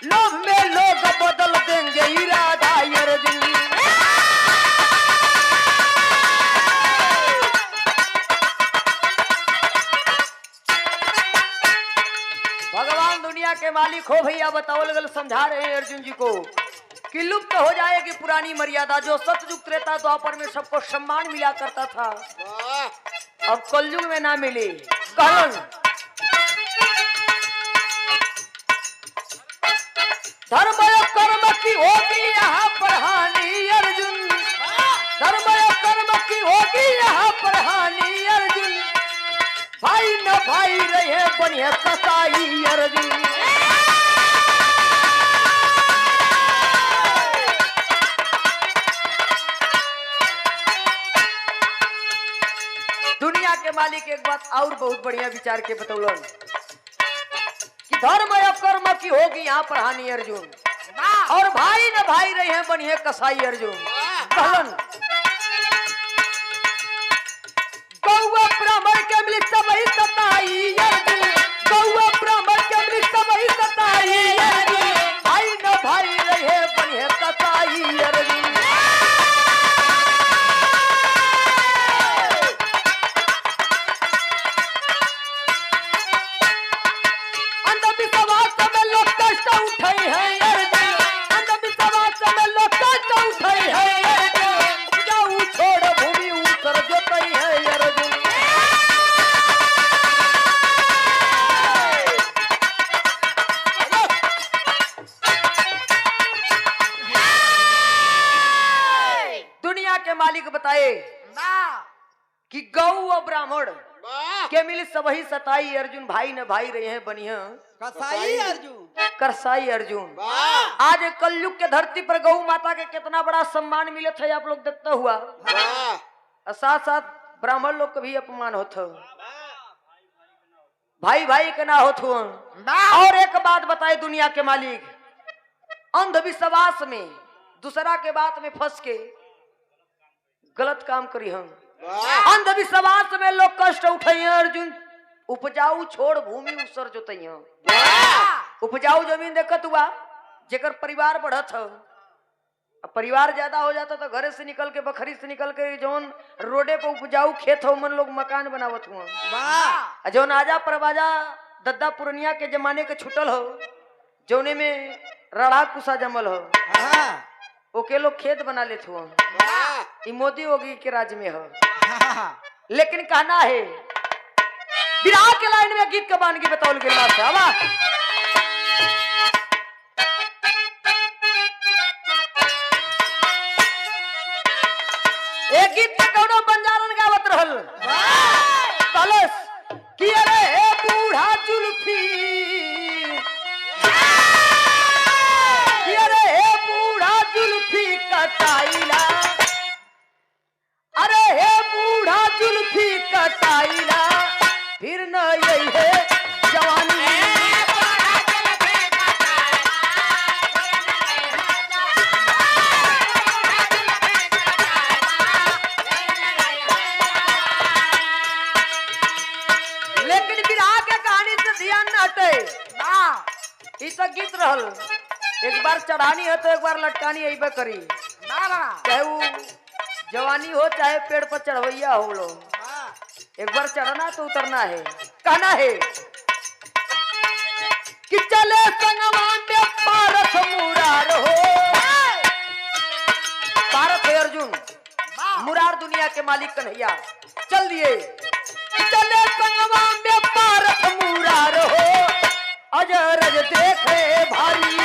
लोभ में लोग बदल देंगे इरादा अर्जुन। भगवान दुनिया के मालिक हो भैया, बताओ गल समझा रहे हैं अर्जुन जी को कि लुप्त हो जाएगी पुरानी मर्यादा। जो सतयुग त्रेता द्वापर में सबको सम्मान मिला करता था, अब कलयुग में ना मिले। कहन धर्म कर्म की होगी यहाँ पर हानि अर्जुन, धर्म कर्म की होगी यहाँ पर हानि अर्जुन। भाई न भाई रहे बनिए कसाई अर्जुन। दुनिया के मालिक एक बात और बहुत बढ़िया विचार के बतौलन कि धर्म या कर्म की होगी यहाँ पर हानि अर्जुन, और भाई न भाई रहे हैं बनिए कसाई अर्जुन। कहलन गौवा ब्राह्मण के मिली सबही सताई अर्जुन, गौवा ब्राह्मण के मिली सबही सताई अर्जुन। भाई न भाई रहे बनिए कसाई अर्जुन। मालिक बताए कि गौ और ब्राह्मण के मिल सबही सताई अर्जुन। भाई न भाई रहे हैं बनिया कसाई अर्जुन, करसाई अर्जुन। आज कलयुग के धरती पर गौ माता के कितना बड़ा सम्मान मिले थे आप लोग देखता हुआ, और साथ साथ ब्राह्मण लोग का भी अपमान होता, भाई भाई के ना होत हुआ। और एक बात बताए दुनिया के मालिक, अंधविश्वास में दूसरा के बात में फंस के गलत काम करी हम। अंधविश्वास में लोग कष्ट उठाई अर्जुन। उपजाऊ छोड़ भूमि उसर जोतई, उपजाऊ जमीन देखत हुआ जेकर परिवार बढ़त हो, परिवार ज्यादा हो जाता तो घरे से निकल के बखरी से निकल के जौन रोडे पे उपजाऊ खेत हो मन लोग मकान बनावत हुआ। जौन आजा परवाजा दद्दा पुरनिया के जमाने के छुटल हो, जौने में रड़ा कुसा जमल हो, ओके लोग खेत बना लेते हुआ। मोदी योगी के राज्य में हो। लेकिन कहना है विराह के लाइन में गीत का बानगी बताओ गई एक गीत कौनो बंजारन गावत रहल कलश कि अरे बूढ़ा जुल्फी, कि अरे बूढ़ा जुल्फी कटाइला, अरे हे बूढ़ा जुल्फी कटाइला, फिर न यही है जवानी। लेकिन विराह के कहानी से ध्यान न हटे, इस गीत रहल एक बार चढ़ानी है तो एक बार लटकानी अइबे करी, चाहे वो जवानी हो चाहे पेड़ पर चढ़वैया हो लो, एक बार चढ़ना तो उतरना है। कहना है कि चले संगवा में पारस मुरार हो, पारस है अर्जुन, मुरार दुनिया के मालिक कन्हैया। चल दिए चले संगवा में पारस मुरार हो, अजरज देखे भारी,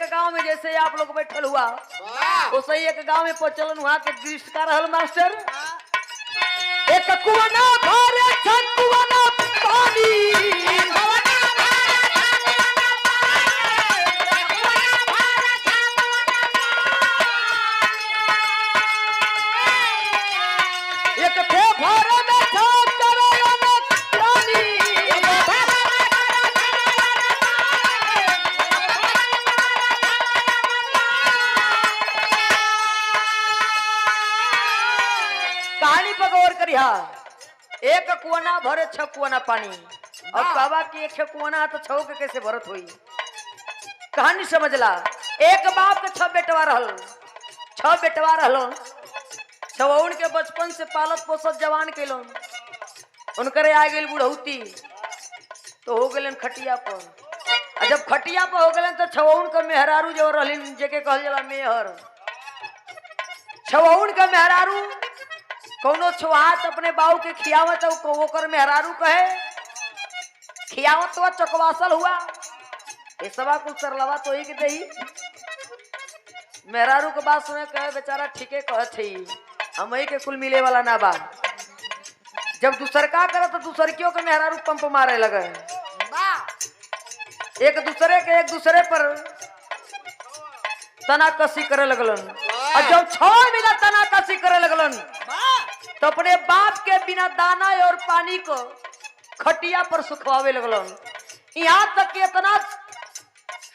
गांव में जैसे आप लोग बैठल हुआ वैसे ही एक गांव में पहुंचलन वहां के दृश्य का रहल मास्टर। एक कुआना भरे छन कुआना पानी, एक थे भरे में छन करे पानी, कुआना भरे 6 कुआना पानी और कहवा कि एक कुआना तो 6 के कैसे भरत हुई। कहानी समझला। एक बाप के 6 बेटवा रहल, 6 बेटवा रहल। छवउन के बचपन से पालत पोसत जवान कैलन। उनकरे आ गई बुढ़ौती तो हो गए खटिया पर। और जब खटिया पर हो गए तो छवउन का मेहरारू जो रहलिन जेके कहल जाला मेहर। छवउन का मेहरारू कोनो छुहात अपने बाऊ के खियावत ओकर मेहरारू कहे खियावत तो चकवासल हुआ ये सवा कुल सरलवा तो ही के दही। मेहरारू के बात सुने कहे बेचारा ठीके कहत ही हम ही के कुल मिले वाला ना बा। जब दूसर का करे तो दूसरकियों के मेहरारू पंप मारे लगे। एक दूसरे पर तना कसी करे लगलन। और जब 6 मिनट तना कसी करे लगलन तो अपने बाप के बिना दाना और पानी को खटिया पर सुखवावे लगलन। यहाँ तक कि इतना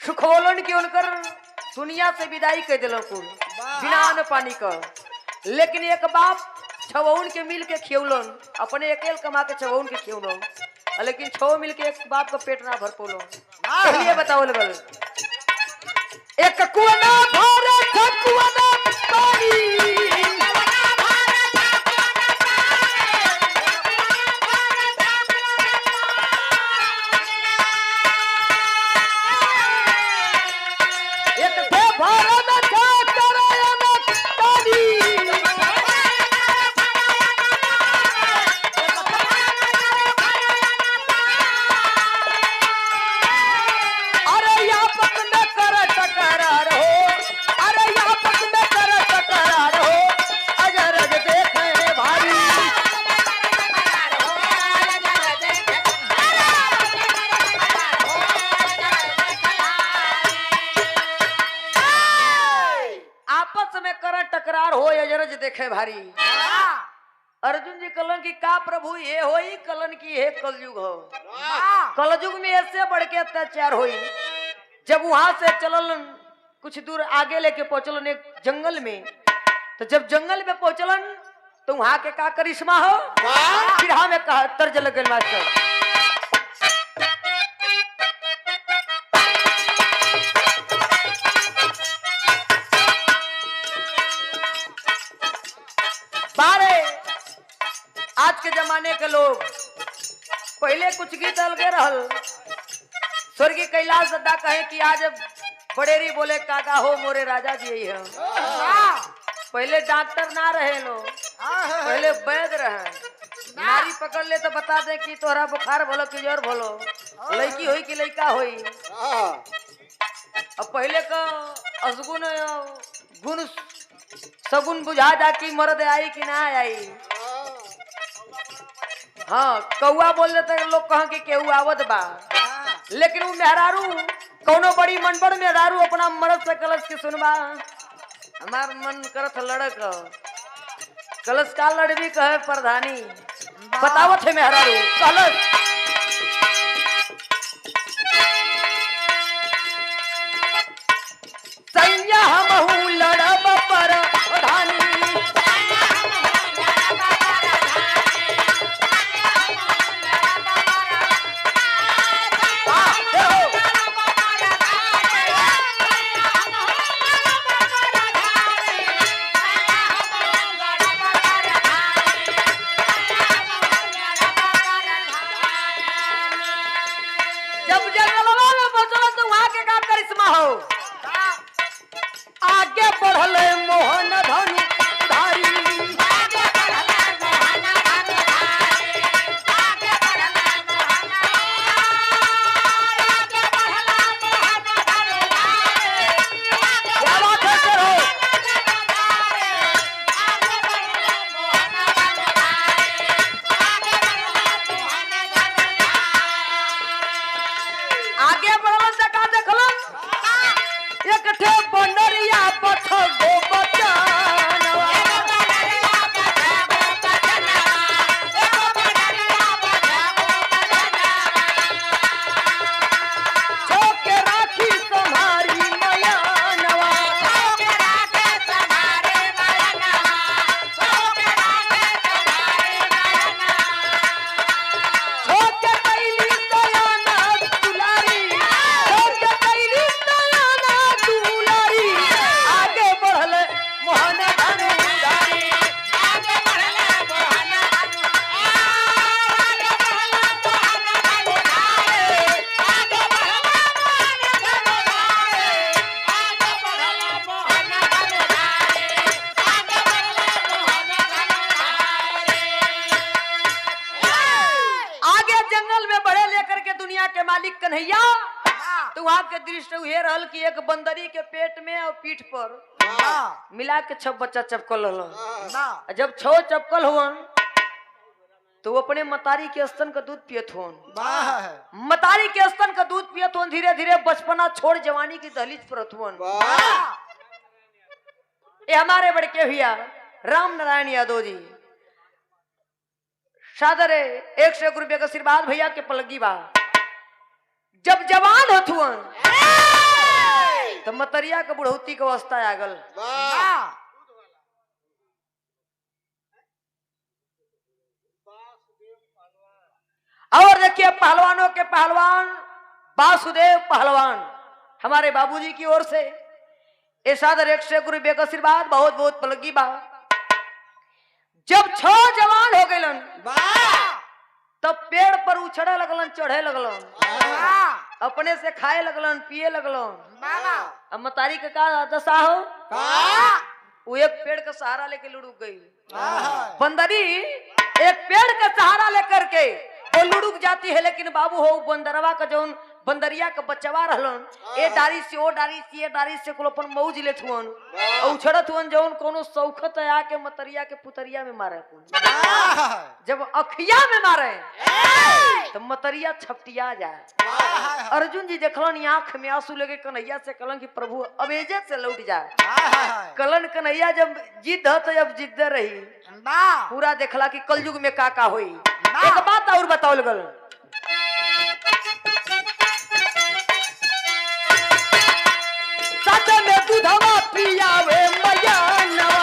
सुखवलन कि उनकर दुनिया से विदाई कर दिलन कुल बिना अन्न पानी का। लेकिन एक बाप छवउन के मिल के खियौलन, अपने अकेले कमा के छवउन के खियौलन। लेकिन 6 मिल के एक बाप का पेट ना भर पौलन। चलिए बताओ लगल। एक कुआना भरे 6 कुआना पानी टकरार हो अजरज देखे भारी। अर्जुन जी कलन की का प्रभु ये होई कलन की हे कलयुग हो। कलयुग में ऐसे बढ़ के अत्याचार होई। जब वहां से चलल कुछ दूर आगे लेके पहुंचलन एक जंगल में। तो जब जंगल में पहुंचलन तो वहां के का करिश्मा हो फिर हमें कहा तर्ज लगल मास्टर। आज के जमाने के लोग पहले कुछ गीत अलगे रहल। स्वर्गीय कैलाश दादा कहे कि आज बड़ेरी बोले काका हो मोरे राजा जी है। पहले डॉक्टर ना रहे लोग, पहले वैद्य रहे। नारी पकड़ ले तो बता दे कि तोहरा बुखार भलो कि ज्वर भलो, लड़की होई कि लड़का होई। अब पहले का असगुन गुण सगुन बुझा जा कि मर्द आई कि ना आई। हाँ कौआ बोल देते लोग कहा कि केहू आवत बा। लेकिन वो मेहरारू कोनो बड़ी मनबड़ मेहरारू अपना मर्द से कलश के सुनबा हमार मन करत लड़क कलश का लड़बी कहे प्रधानी बतावत है मेहरारू कलश। सैया हमहू लड़ब प्रधानी आगे बढ़ले मोहन धनु धारी। आगे बढ़ल का देखलन एक ठे बंडरिया पछ गो बचनवा। छोके राखी तुम्हारी मयानवा। जंगल में बड़े लेकर के दुनिया के मालिक कन्हैया, तो वहां के दृश्य ये रहल कि एक बंदरी के पेट में और पीठ पर मिला के 6 बच्चा चपकल रहल। जब 6 चपकल हुवन तो वो अपने मतारी के स्तन का दूध पियत हुवन। मतारी के स्तन का दूध पियत हुवन, धीरे धीरे बचपना छोड़ जवानी की दहलीज पर हुवन। ये हमारे बड़के भैया राम नारायण यादव जी सादर 101 रुपये का आशीर्वाद भैया के पलगी बा। जब जवान होथुअन तो मतरिया के बुढ़ौती के अवस्था आगल। और देखिए पहलवानों के पहलवान वासुदेव पहलवान हमारे बाबूजी की ओर से ए सादर 101 रुपये का आशीर्वाद बहुत बहुत पलगी बा। जब 6 जवान हो गए तब पेड़ पर उछड़े लगलन, चढ़े लगलन, अपने से खाए लगलन, पिए लगलन। अब मतारी का का दशा हो, वो एक पेड़ का सहारा लेके लुढ़क गई। बंदरी एक पेड़ का सहारा लेकर के वो लुढ़क जाती है, लेकिन बाबू हो बंदरवा का जौन बंदरिया का बच्चवा रहलन, ए डारी से ओ डारी से, ए डारी से कुल अपन मौज लेत हुवन और उछड़त हुवन। जौन कोनो सौखत आके मतरिया के पुतरिया में मारे, जब अखिया में मारे तो मतरिया छपटिया जाए। अर्जुन जी देखलन आंख में आंसू लगे, कन्हैया से कहलन कि प्रभु अब एजे से लौट जाए। कलन कन्हैया जब जिद हो तो जब जिद्द रही पूरा देखला कि कलयुग में का होई। एक बात और बताओ गल, साथे में दूधवा पियावे मयानवा,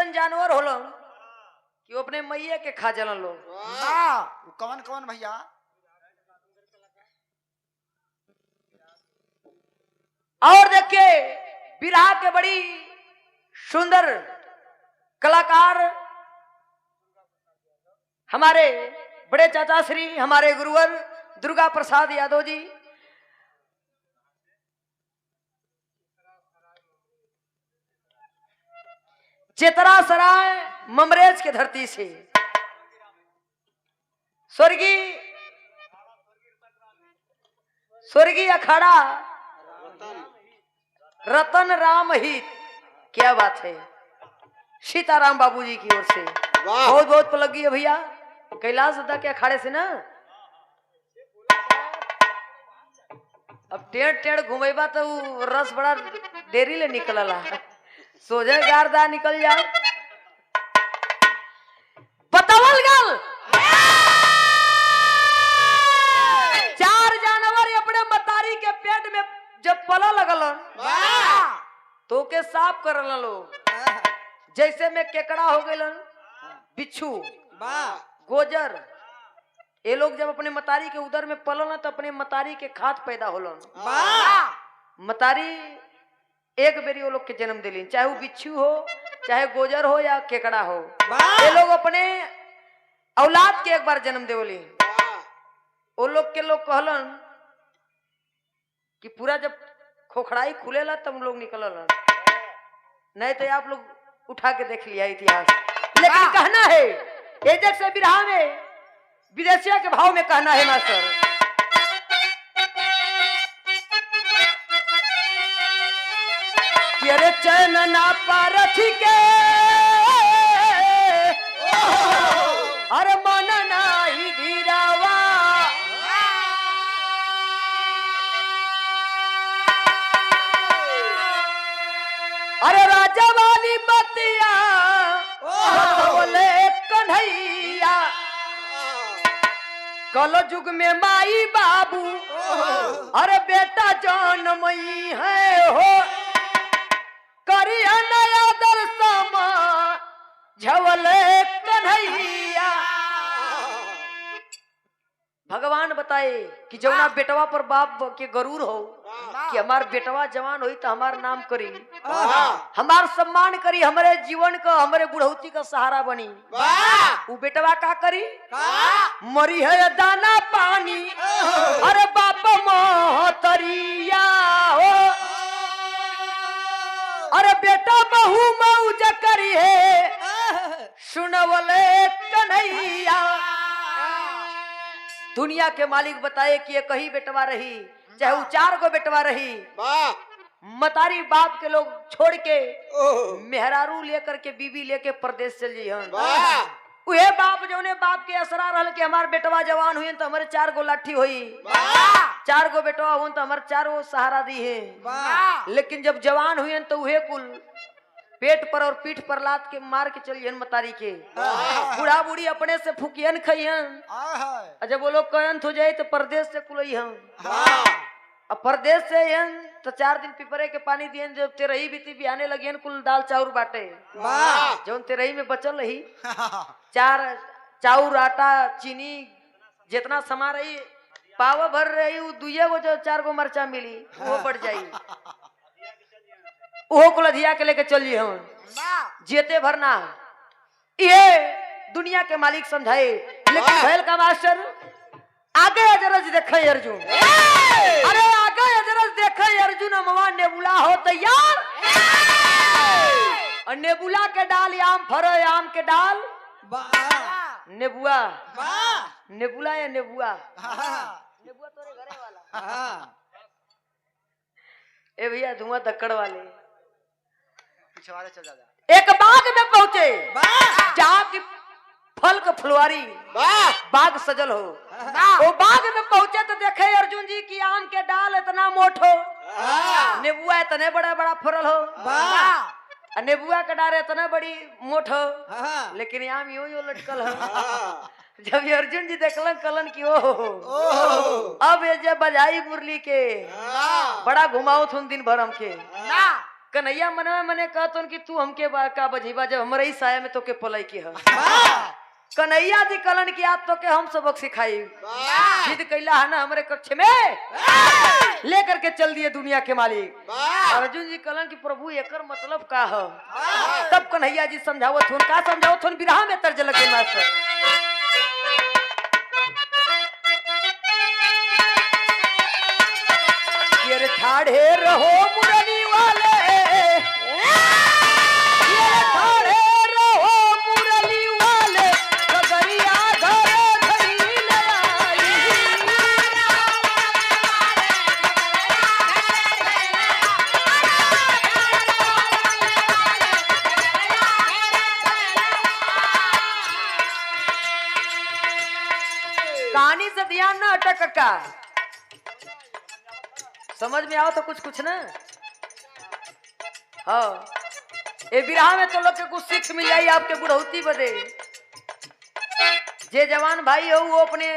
जानवर होलो कि वो अपने मैये के खा जलन लो। कौन कौन भैया? और देखिए बिरहा के बड़ी सुंदर कलाकार हमारे बड़े चाचा श्री हमारे गुरुवर दुर्गा प्रसाद यादव जी, चेतरा सराय ममरेज के धरती से स्वर्गीय अखाड़ा रतन राम हित, क्या बात है, सीताराम बाबूजी की ओर से बहुत बहुत पलगी है भैया। कैलाश दादा के अखाड़े से ना अब टेढ़ टेढ़ घुमेबा तो रस बड़ा देरी ले निकलला, सोझे गारदा निकल जाओ। बतावल गल 4 जानवर अपने मतारी के पेट में जब पला लगलन तो के साफ करल लोग, जैसे में केकड़ा हो गलन, बिच्छू, गोजर, ये लोग जब अपने मतारी के उदर में पलन तो अपने मतारी के खात पैदा होलन। मतारी एक बेरी वो लोग के जन्म दिली, चाहे वो बिच्छू हो, चाहे गोजर हो या केकड़ा हो, ये लोग अपने औलाद के एक बार जन्म देवली। वो लोग के लोग कहलन कि पूरा जब खोखड़ाई खुलेला तब लोग निकलल, नहीं तो आप लोग उठा के देख लिया इतिहास। लेकिन कहना है एजक से बिरहा में विदेशिया के भाव में कहना है मास्टर, अरे चैन ना पारथी के अरे मन नाही धीरावा, अरे राजा वाली बतिया बोले कन्हैया कल युग में माई बाबू अरे बेटा जन्मई है हो करिया नया दर्शमा झवले कन्हैया। भगवान बताए कि जौना बेटवा पर बाप के गरूर हो कि हमार बेटवा जवान होई तो हमार नाम करी, हमार सम्मान करी, हमारे जीवन का हमारे बुढ़ौती का सहारा बनी। वो बेटवा का करी मरी है दाना पानी अरे बाप मोहतरिया हो अरे बेटा बहू मौज करी है सुनवले कन्हैया। दुनिया के मालिक बताए कि ये कहीं बेटवा रही चाहे वो 4 गो बेटवा रही मतारी बाप के लोग छोड़ के मेहरारू लेकर के बीबी लेके परदेश चल जाइहन। उहे बाप जौने बाप के असरा रहल कि हमार बेटवा जवान हुई तो हमारे 4 गो लाठी हुई, 4 गो बेटवा हुन तो हमारे 4 गो सहारा दी है। लेकिन जब जवान हुई तो उहे कुल पेट पर और पीठ पर लात के मार के चलियन मतारी के। बूढ़ा बूढ़ी अपने से फुकियन खइयन जब वो लोग कयंत हो जाए तो परदेश से कुलइहन। अब परदेश से यन तो 4 दिन पिपरे के पानी दियन जब तेरही बीती बिहाने लगियन कुल दाल चाउर बाटे जौन तेरही में बचल रही 4 चाउर आटा चीनी जितना समा रही पावा भर रही वो 2 गो जो 4 गो मरचा मिली वो बढ़ जाई वो कुलधिया के लेके चलिए हम जेते भरना। ये दुनिया के मालिक समझाए लेकिन भैल का मास्टर आगे अजरज देखे अर्जुन अरे आगे अजरज देखे अर्जुन अमवा नेबुला हो तैयार और नेबुला के डाल आम फरो आम के डाल नेबुआ नेबुला या नेबुआ नेबुआ तोरे घरे वाला ए भैया धुआं धक्कड़ वाले चल जा। एक बाग में पहुंचे जहाँ की फल का फुलवारी बाग सजल हो। वो बाग में पहुंचे तो देखे अर्जुन जी की आम के डाल इतना मोट हो नेबुआ इतने बड़ा बड़ा फरल हो नेबुआ का डाल इतना बड़ी मोट हो लेकिन आम यूं यूं लटकल हो। जब अर्जुन जी देखलन कलन की ओ अब ये जब बजाई मुरली के बड़ा घुमाओ थुन दिन भर हमके कन्हैया मनवा मने कहतन कि तू हमके का बजीबा जब हमारे ही साया में तो के पलई की है। कन्हैया जी कलन की आज तो के हम सबक सिखाई जिद कैला है ना हमारे कक्ष में लेकर के चल दिए दुनिया के मालिक। अर्जुन जी कलन की प्रभु एकर मतलब का है तब कन्हैया जी समझावत हुन का समझावत हुन बिरहा में तर्ज लगे मास्टर ये ठाढ़े रहो मुरली वाले कहानी से ध्यान ना अटक का समझ में आओ तो कुछ कुछ ना हाँ ये विराह में तो लोग के कुछ सीख मिल जाए आपके बुढ़ौती बदे। जे जवान भाई हो वो अपने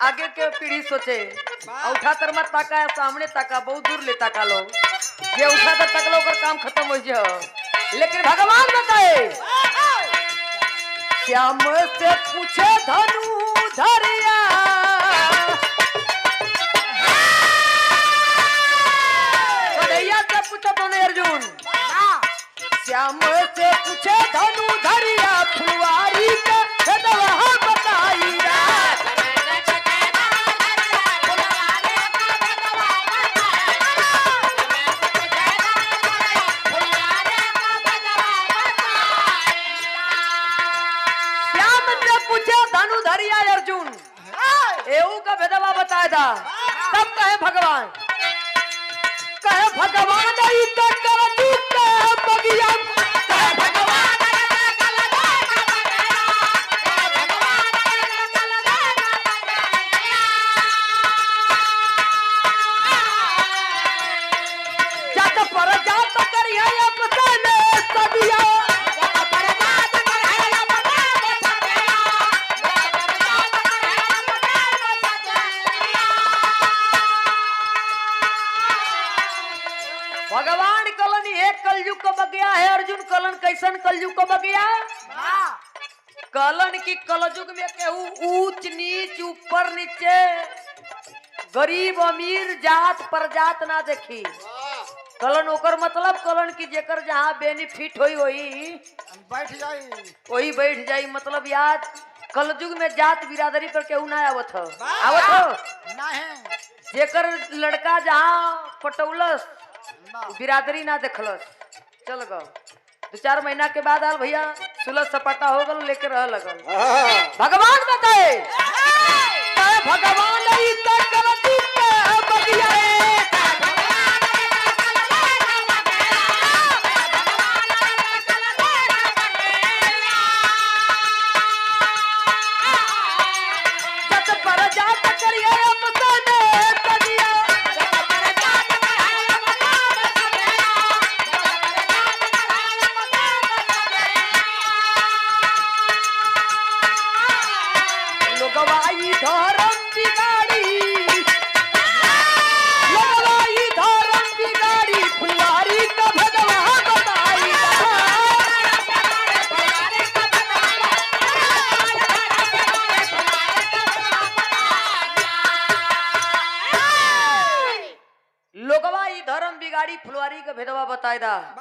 आगे के पीढ़ी सोचे उठा तर मत ताका सामने ताका बहुत दूर ले ताका लो ये उठा तर तक लो कर काम खत्म हो जाओ। लेकिन भगवान बताए श्याम से पूछे धनु धरिया से पूछो तो अर्जुन श्याम से पूछे धनु धरिया फुलवारी का बताई श्याम से पूछे धनु धरिया अर्जुन एऊ का भेदवा बताया था तब कहे भगवान नहीं तो कर दी बगिया जात पर जात करिया बगिया है अर्जुन कलन कैसन कलयुग का बगिया कलन की कलयुग में केहू ऊंच नीच ऊपर नीचे गरीब अमीर जात परजात ना देखी कलन ओकर मतलब कलन की जेकर जहाँ बेनिफिट होई बैठ जाई वही बैठ जाई मतलब याद कलयुग में जात बिरादरी पर केहू ना आवत हो नहीं जेकर लड़का जहाँ पटौलस बिरादरी ना देखलस चल गो 2-4 महीना के बाद आल भैया सुलस सपाटा हो गल लेके रह लगल भगवान बताए भगवान ई त करती के बगिया जत पर जात करिए अपने तनिया लोगवाई धर्म बिगाड़ी फुलवारी का भगवान बताई लोगवाई धर्म बिगाड़ी फुलवारी का भेदवा बताई दा